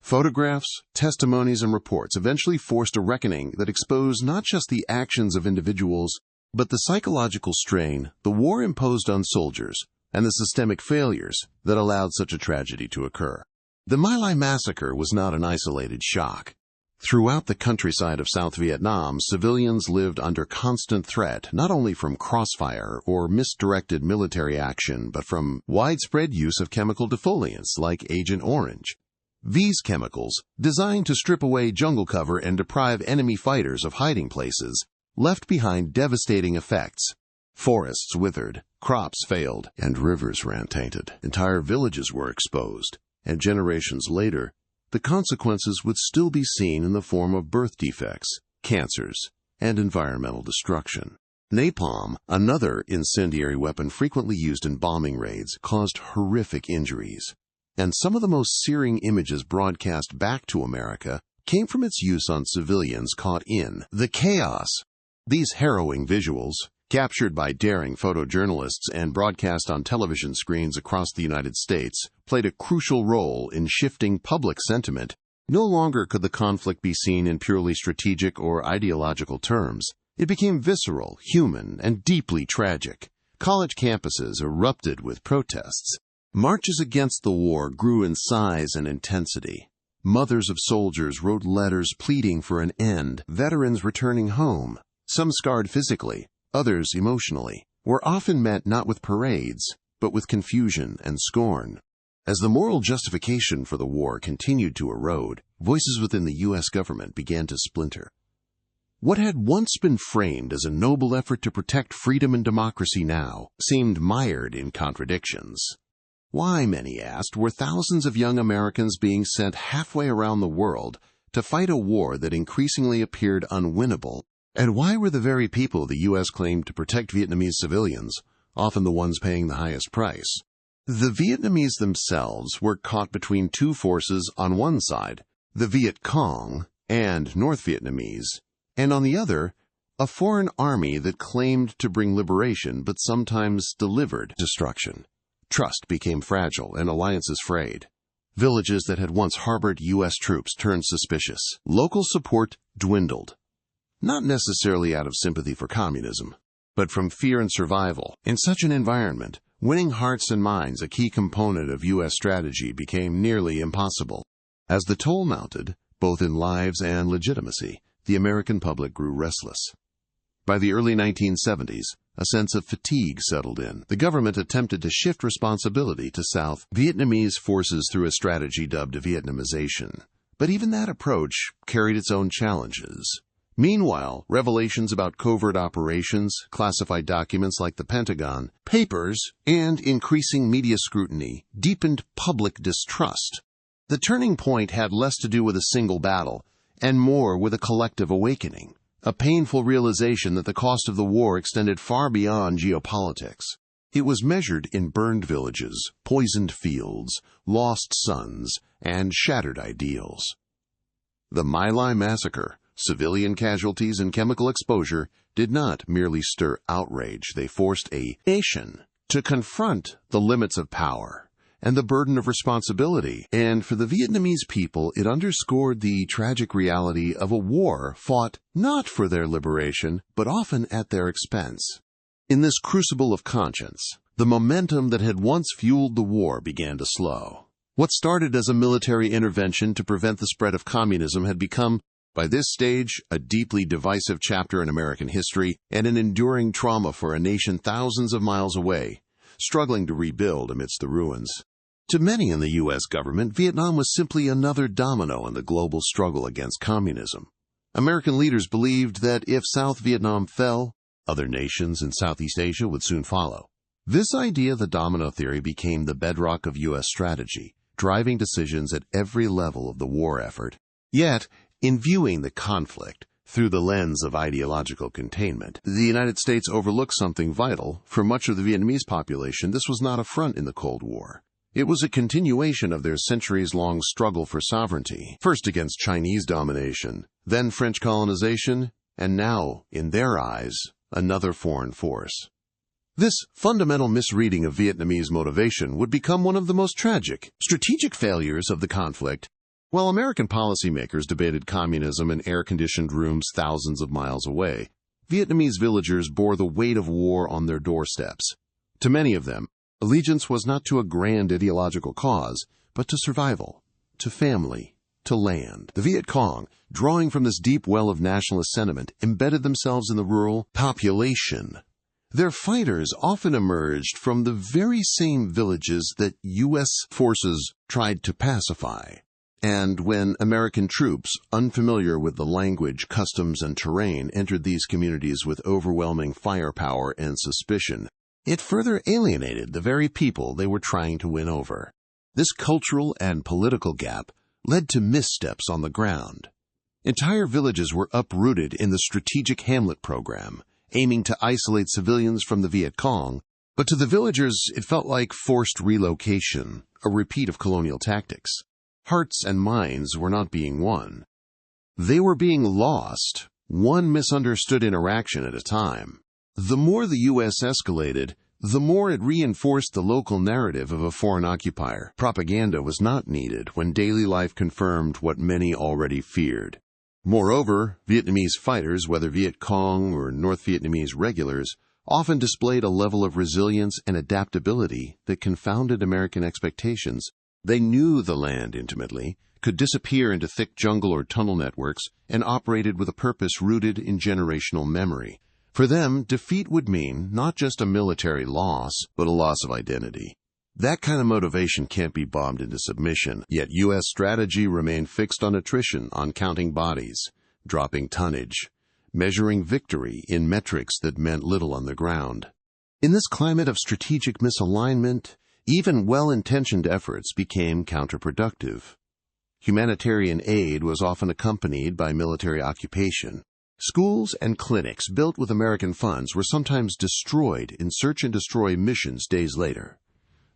Photographs, testimonies, and reports eventually forced a reckoning that exposed not just the actions of individuals, but the psychological strain the war imposed on soldiers and the systemic failures that allowed such a tragedy to occur. The My Lai massacre was not an isolated shock. Throughout the countryside of South Vietnam, civilians lived under constant threat, not only from crossfire or misdirected military action, but from widespread use of chemical defoliants like Agent Orange. These chemicals, designed to strip away jungle cover and deprive enemy fighters of hiding places, left behind devastating effects. Forests withered, crops failed, and rivers ran tainted. Entire villages were exposed, and generations later, the consequences would still be seen in the form of birth defects, cancers, and environmental destruction. Napalm, another incendiary weapon frequently used in bombing raids, caused horrific injuries. And some of the most searing images broadcast back to America came from its use on civilians caught in the chaos. These harrowing visuals, captured by daring photojournalists and broadcast on television screens across the United States, played a crucial role in shifting public sentiment. No longer could the conflict be seen in purely strategic or ideological terms. It became visceral, human, and deeply tragic. College campuses erupted with protests. Marches against the war grew in size and intensity. Mothers of soldiers wrote letters pleading for an end. Veterans returning home, some scarred physically, others emotionally, were often met not with parades, but with confusion and scorn. As the moral justification for the war continued to erode, voices within the U.S. government began to splinter. What had once been framed as a noble effort to protect freedom and democracy now seemed mired in contradictions. Why, many asked, were thousands of young Americans being sent halfway around the world to fight a war that increasingly appeared unwinnable? And why were the very people the U.S. claimed to protect Vietnamese civilians often the ones paying the highest price? The Vietnamese themselves were caught between two forces on one side, the Viet Cong and North Vietnamese, and on the other, a foreign army that claimed to bring liberation but sometimes delivered destruction. Trust became fragile and alliances frayed. Villages that had once harbored U.S. troops turned suspicious. Local support dwindled. Not necessarily out of sympathy for communism, but from fear and survival. In such an environment, winning hearts and minds, a key component of U.S. strategy, became nearly impossible. As the toll mounted, both in lives and legitimacy, the American public grew restless. By the early 1970s, a sense of fatigue settled in. The government attempted to shift responsibility to South Vietnamese forces through a strategy dubbed Vietnamization. But even that approach carried its own challenges. Meanwhile, revelations about covert operations, classified documents like the Pentagon Papers, and increasing media scrutiny deepened public distrust. The turning point had less to do with a single battle and more with a collective awakening, a painful realization that the cost of the war extended far beyond geopolitics. It was measured in burned villages, poisoned fields, lost sons, and shattered ideals. The My Lai massacre, civilian casualties, and chemical exposure did not merely stir outrage. They forced a nation to confront the limits of power and the burden of responsibility. And for the Vietnamese people, it underscored the tragic reality of a war fought not for their liberation, but often at their expense. In this crucible of conscience, the momentum that had once fueled the war began to slow. What started as a military intervention to prevent the spread of communism had become, by this stage, a deeply divisive chapter in American history and an enduring trauma for a nation thousands of miles away, struggling to rebuild amidst the ruins. To many in the U.S. government, Vietnam was simply another domino in the global struggle against communism. American leaders believed that if South Vietnam fell, other nations in Southeast Asia would soon follow. This idea, the domino theory, became the bedrock of U.S. strategy, driving decisions at every level of the war effort. Yet, in viewing the conflict through the lens of ideological containment, the United States overlooked something vital. For much of the Vietnamese population, this was not a front in the Cold War. It was a continuation of their centuries-long struggle for sovereignty, first against Chinese domination, then French colonization, and now, in their eyes, another foreign force. This fundamental misreading of Vietnamese motivation would become one of the most tragic, strategic failures of the conflict. While American policymakers debated communism in air-conditioned rooms thousands of miles away, Vietnamese villagers bore the weight of war on their doorsteps. To many of them, allegiance was not to a grand ideological cause, but to survival, to family, to land. The Viet Cong, drawing from this deep well of nationalist sentiment, embedded themselves in the rural population. Their fighters often emerged from the very same villages that U.S. forces tried to pacify. And when American troops, unfamiliar with the language, customs, and terrain, entered these communities with overwhelming firepower and suspicion, it further alienated the very people they were trying to win over. This cultural and political gap led to missteps on the ground. Entire villages were uprooted in the Strategic Hamlet program, aiming to isolate civilians from the Viet Cong, but to the villagers it felt like forced relocation, a repeat of colonial tactics. Hearts and minds were not being won. They were being lost, one misunderstood interaction at a time. The more the U.S. escalated, the more it reinforced the local narrative of a foreign occupier. Propaganda was not needed when daily life confirmed what many already feared. Moreover, Vietnamese fighters, whether Viet Cong or North Vietnamese regulars, often displayed a level of resilience and adaptability that confounded American expectations. They knew the land intimately, could disappear into thick jungle or tunnel networks, and operated with a purpose rooted in generational memory. For them, defeat would mean not just a military loss, but a loss of identity. That kind of motivation can't be bombed into submission, yet U.S. strategy remained fixed on attrition, on counting bodies, dropping tonnage, measuring victory in metrics that meant little on the ground. In this climate of strategic misalignment, even well-intentioned efforts became counterproductive. Humanitarian aid was often accompanied by military occupation. Schools and clinics built with American funds were sometimes destroyed in search-and-destroy missions days later.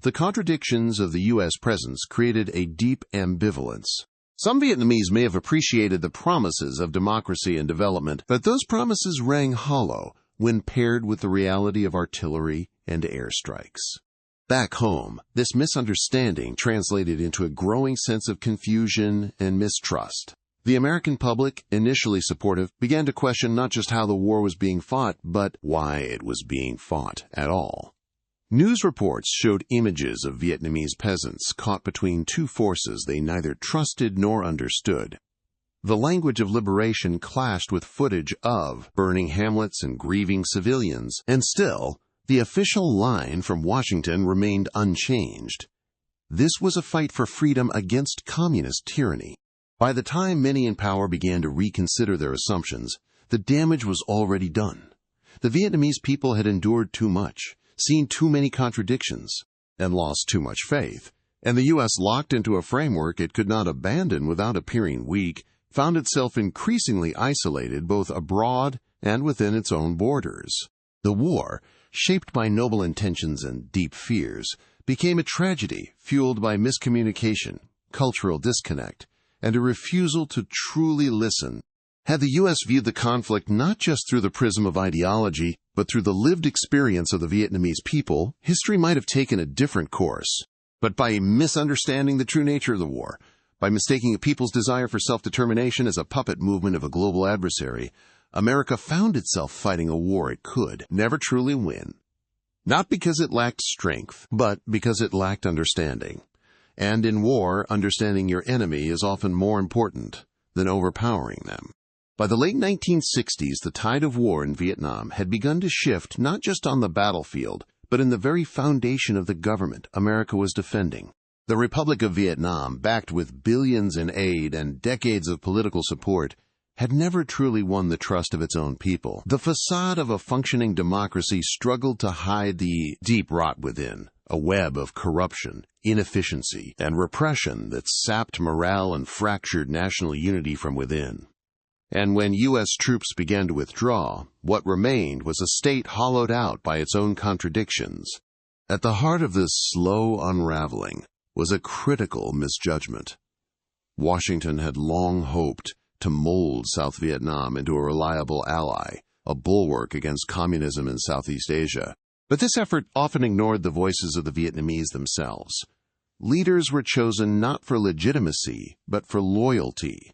The contradictions of the U.S. presence created a deep ambivalence. Some Vietnamese may have appreciated the promises of democracy and development, but those promises rang hollow when paired with the reality of artillery and airstrikes. Back home, this misunderstanding translated into a growing sense of confusion and mistrust. The American public, initially supportive, began to question not just how the war was being fought, but why it was being fought at all. News reports showed images of Vietnamese peasants caught between two forces they neither trusted nor understood. The language of liberation clashed with footage of burning hamlets and grieving civilians, and still, the official line from Washington remained unchanged. This was a fight for freedom against communist tyranny. By the time many in power began to reconsider their assumptions, the damage was already done. The Vietnamese people had endured too much, seen too many contradictions, and lost too much faith, and the U.S., locked into a framework it could not abandon without appearing weak, found itself increasingly isolated both abroad and within its own borders. The war, shaped by noble intentions and deep fears, became a tragedy fueled by miscommunication, cultural disconnect, and a refusal to truly listen. Had the U.S. viewed the conflict not just through the prism of ideology, but through the lived experience of the Vietnamese people, history might have taken a different course. But by misunderstanding the true nature of the war, by mistaking a people's desire for self-determination as a puppet movement of a global adversary, America found itself fighting a war it could never truly win. Not because it lacked strength, but because it lacked understanding. And in war, understanding your enemy is often more important than overpowering them. By the late 1960s, the tide of war in Vietnam had begun to shift not just on the battlefield, but in the very foundation of the government America was defending. The Republic of Vietnam, backed with billions in aid and decades of political support, had never truly won the trust of its own people. The facade of a functioning democracy struggled to hide the deep rot within, a web of corruption, inefficiency, and repression that sapped morale and fractured national unity from within. And when U.S. troops began to withdraw, what remained was a state hollowed out by its own contradictions. At the heart of this slow unraveling was a critical misjudgment. Washington had long hoped to mold South Vietnam into a reliable ally, a bulwark against communism in Southeast Asia. But this effort often ignored the voices of the Vietnamese themselves. Leaders were chosen not for legitimacy, but for loyalty.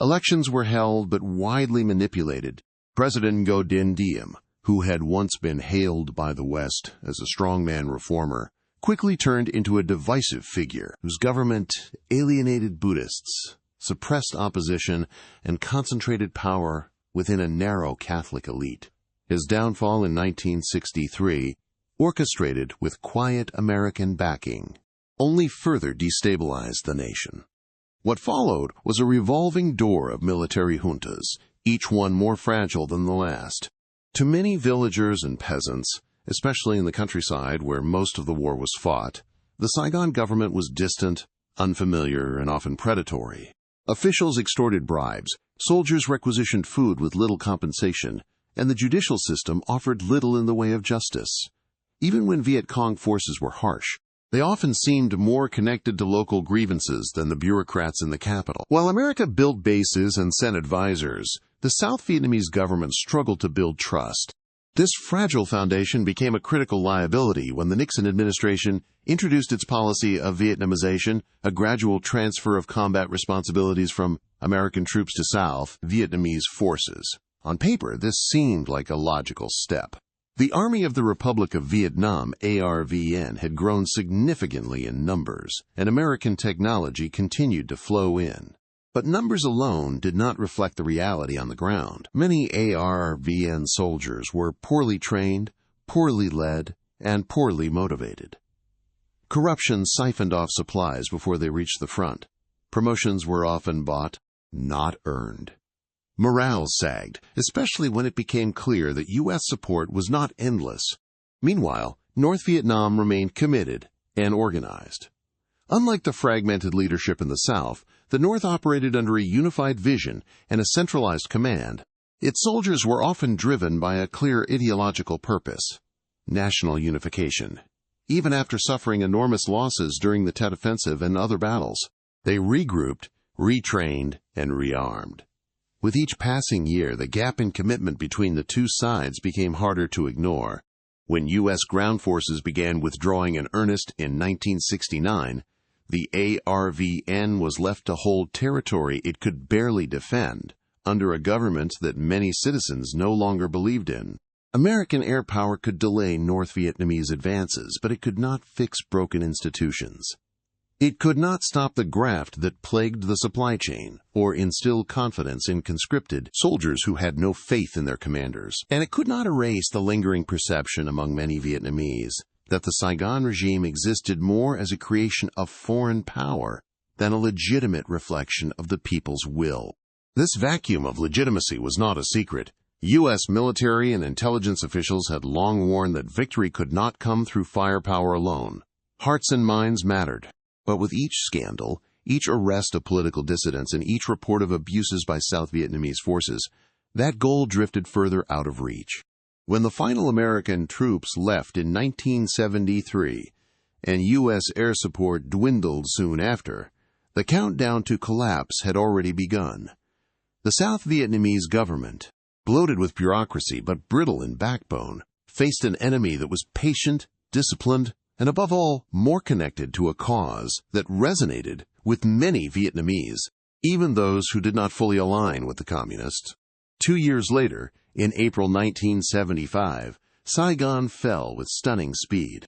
Elections were held but widely manipulated. President Ngo Dinh Diem, who had once been hailed by the West as a strongman reformer, quickly turned into a divisive figure whose government alienated Buddhists, suppressed opposition, and concentrated power within a narrow Catholic elite. His downfall in 1963, orchestrated with quiet American backing, only further destabilized the nation. What followed was a revolving door of military juntas, each one more fragile than the last. To many villagers and peasants, especially in the countryside where most of the war was fought, the Saigon government was distant, unfamiliar, and often predatory. Officials extorted bribes, soldiers requisitioned food with little compensation, and the judicial system offered little in the way of justice. Even when Viet Cong forces were harsh, they often seemed more connected to local grievances than the bureaucrats in the capital. While America built bases and sent advisors, the South Vietnamese government struggled to build trust. This fragile foundation became a critical liability when the Nixon administration introduced its policy of Vietnamization, a gradual transfer of combat responsibilities from American troops to South Vietnamese forces. On paper, this seemed like a logical step. The Army of the Republic of Vietnam, ARVN, had grown significantly in numbers, and American technology continued to flow in. But numbers alone did not reflect the reality on the ground. Many ARVN soldiers were poorly trained, poorly led, and poorly motivated. Corruption siphoned off supplies before they reached the front. Promotions were often bought, not earned. Morale sagged, especially when it became clear that U.S. support was not endless. Meanwhile, North Vietnam remained committed and organized. Unlike the fragmented leadership in the South, the North operated under a unified vision and a centralized command. Its soldiers were often driven by a clear ideological purpose: national unification. Even after suffering enormous losses during the Tet Offensive and other battles, they regrouped, retrained, and rearmed. With each passing year, the gap in commitment between the two sides became harder to ignore. When U.S. ground forces began withdrawing in earnest in 1969, the ARVN was left to hold territory it could barely defend, under a government that many citizens no longer believed in. American air power could delay North Vietnamese advances, but it could not fix broken institutions. It could not stop the graft that plagued the supply chain, or instill confidence in conscripted soldiers who had no faith in their commanders. And it could not erase the lingering perception among many Vietnamese that the Saigon regime existed more as a creation of foreign power than a legitimate reflection of the people's will. This vacuum of legitimacy was not a secret. U.S. military and intelligence officials had long warned that victory could not come through firepower alone. Hearts and minds mattered. But with each scandal, each arrest of political dissidents, and each report of abuses by South Vietnamese forces, that goal drifted further out of reach. When the final American troops left in 1973 and U.S. air support dwindled soon after, the countdown to collapse had already begun. The South Vietnamese government, bloated with bureaucracy but brittle in backbone, faced an enemy that was patient, disciplined, and above all, more connected to a cause that resonated with many Vietnamese, even those who did not fully align with the Communists. 2 years later, in April 1975, Saigon fell with stunning speed.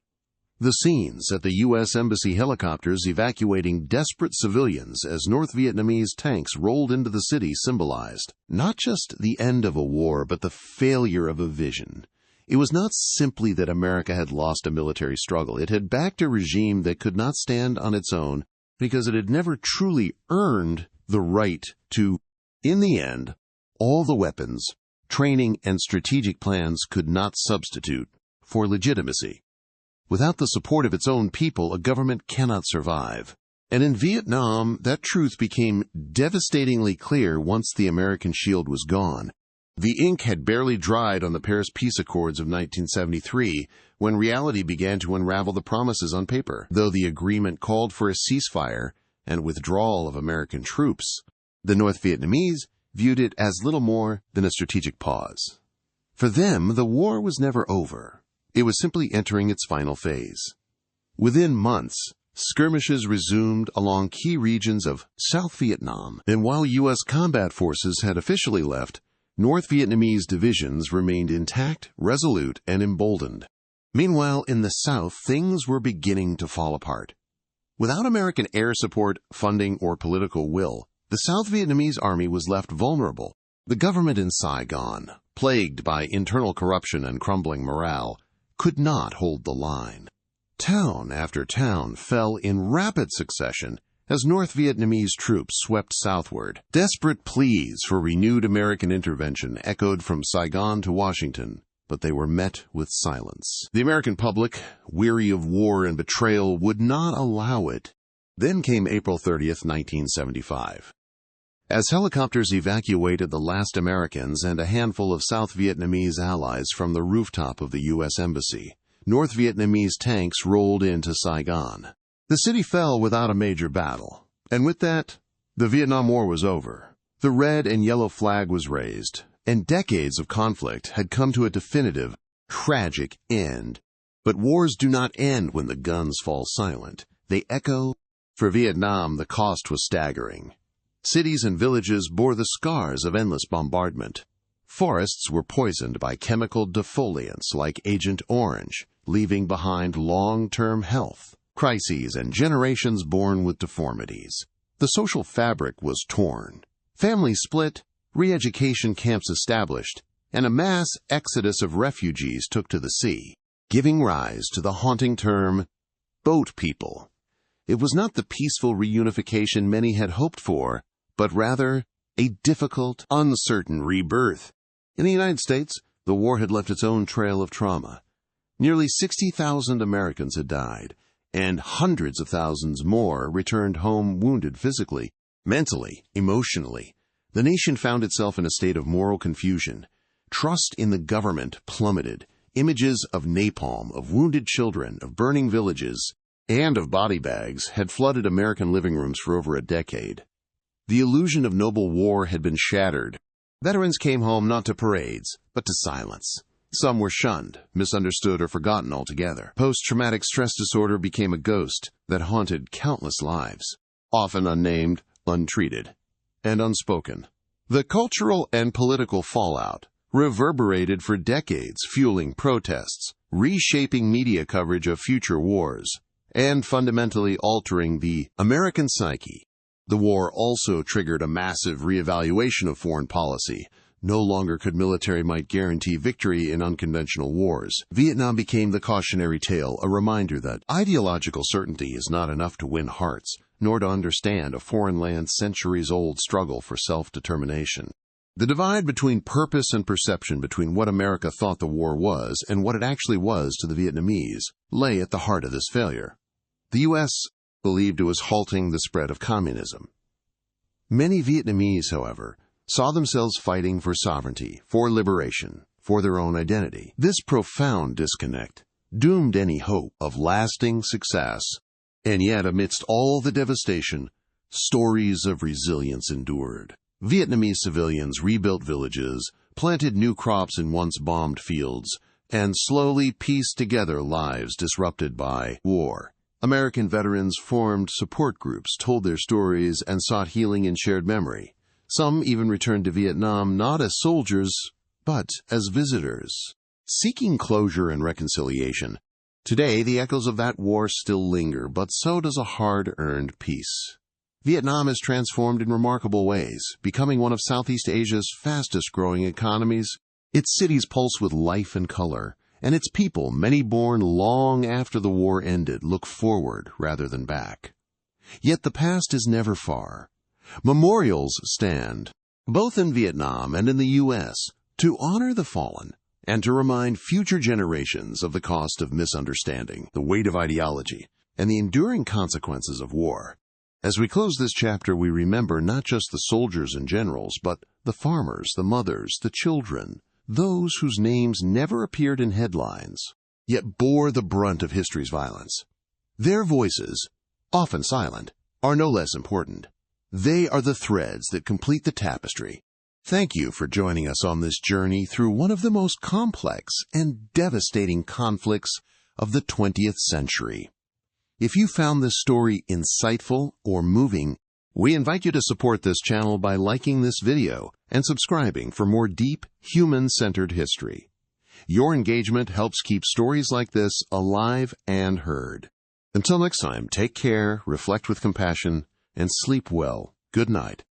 The scenes at the U.S. Embassy helicopters evacuating desperate civilians as North Vietnamese tanks rolled into the city symbolized not just the end of a war, but the failure of a vision. It was not simply that America had lost a military struggle. It had backed a regime that could not stand on its own because it had never truly earned the right to. In the end, all the weapons, training, and strategic plans could not substitute for legitimacy. Without the support of its own people, a government cannot survive. And in Vietnam, that truth became devastatingly clear once the American shield was gone. The ink had barely dried on the Paris Peace Accords of 1973 when reality began to unravel the promises on paper. Though the agreement called for a ceasefire and withdrawal of American troops, the North Vietnamese viewed it as little more than a strategic pause. For them, the war was never over. It was simply entering its final phase. Within months, skirmishes resumed along key regions of South Vietnam, and while U.S. combat forces had officially left, North Vietnamese divisions remained intact, resolute, and emboldened. Meanwhile, in the South, things were beginning to fall apart. Without American air support, funding, or political will, the South Vietnamese army was left vulnerable. The government in Saigon, plagued by internal corruption and crumbling morale, could not hold the line. Town after town fell in rapid succession as North Vietnamese troops swept southward. Desperate pleas for renewed American intervention echoed from Saigon to Washington, but they were met with silence. The American public, weary of war and betrayal, would not allow it. Then came April 30th, 1975. As helicopters evacuated the last Americans and a handful of South Vietnamese allies from the rooftop of the U.S. Embassy, North Vietnamese tanks rolled into Saigon. The city fell without a major battle, and with that, the Vietnam War was over. The red and yellow flag was raised, and decades of conflict had come to a definitive, tragic end. But wars do not end when the guns fall silent. They echo. For Vietnam, the cost was staggering. Cities and villages bore the scars of endless bombardment. Forests were poisoned by chemical defoliants like Agent Orange, leaving behind long-term health crises and generations born with deformities. The social fabric was torn. Families split, re-education camps established, and a mass exodus of refugees took to the sea, giving rise to the haunting term, boat people. It was not the peaceful reunification many had hoped for, but rather a difficult, uncertain rebirth. In the United States, the war had left its own trail of trauma. Nearly 60,000 Americans had died, and hundreds of thousands more returned home wounded physically, mentally, emotionally. The nation found itself in a state of moral confusion. Trust in the government plummeted. Images of napalm, of wounded children, of burning villages, and of body bags had flooded American living rooms for over a decade. The illusion of noble war had been shattered. Veterans came home not to parades, but to silence. Some were shunned, misunderstood, or forgotten altogether. Post-traumatic stress disorder became a ghost that haunted countless lives, often unnamed, untreated, and unspoken. The cultural and political fallout reverberated for decades, fueling protests, reshaping media coverage of future wars, and fundamentally altering the American psyche. The war also triggered a massive reevaluation of foreign policy. No longer could military might guarantee victory in unconventional wars. Vietnam became the cautionary tale, a reminder that ideological certainty is not enough to win hearts, nor to understand a foreign land's centuries-old struggle for self-determination. The divide between purpose and perception, between what America thought the war was and what it actually was to the Vietnamese, lay at the heart of this failure. The U.S. believed it was halting the spread of communism. Many Vietnamese, however, saw themselves fighting for sovereignty, for liberation, for their own identity. This profound disconnect doomed any hope of lasting success. And yet, amidst all the devastation, stories of resilience endured. Vietnamese civilians rebuilt villages, planted new crops in once bombed fields, and slowly pieced together lives disrupted by war. American veterans formed support groups, told their stories, and sought healing in shared memory. Some even returned to Vietnam not as soldiers, but as visitors, seeking closure and reconciliation. Today, the echoes of that war still linger, but so does a hard-earned peace. Vietnam has transformed in remarkable ways, becoming one of Southeast Asia's fastest-growing economies. Its cities pulse with life and color, and its people, many born long after the war ended, look forward rather than back. Yet the past is never far. Memorials stand, both in Vietnam and in the U.S., to honor the fallen and to remind future generations of the cost of misunderstanding, the weight of ideology, and the enduring consequences of war. As we close this chapter, we remember not just the soldiers and generals, but the farmers, the mothers, the children, those whose names never appeared in headlines, yet bore the brunt of history's violence. Their voices, often silent, are no less important. They are the threads that complete the tapestry. Thank you for joining us on this journey through one of the most complex and devastating conflicts of the 20th century. If you found this story insightful or moving, we invite you to support this channel by liking this video and subscribing for more deep, human-centered history. Your engagement helps keep stories like this alive and heard. Until next time, take care, reflect with compassion, and sleep well. Good night.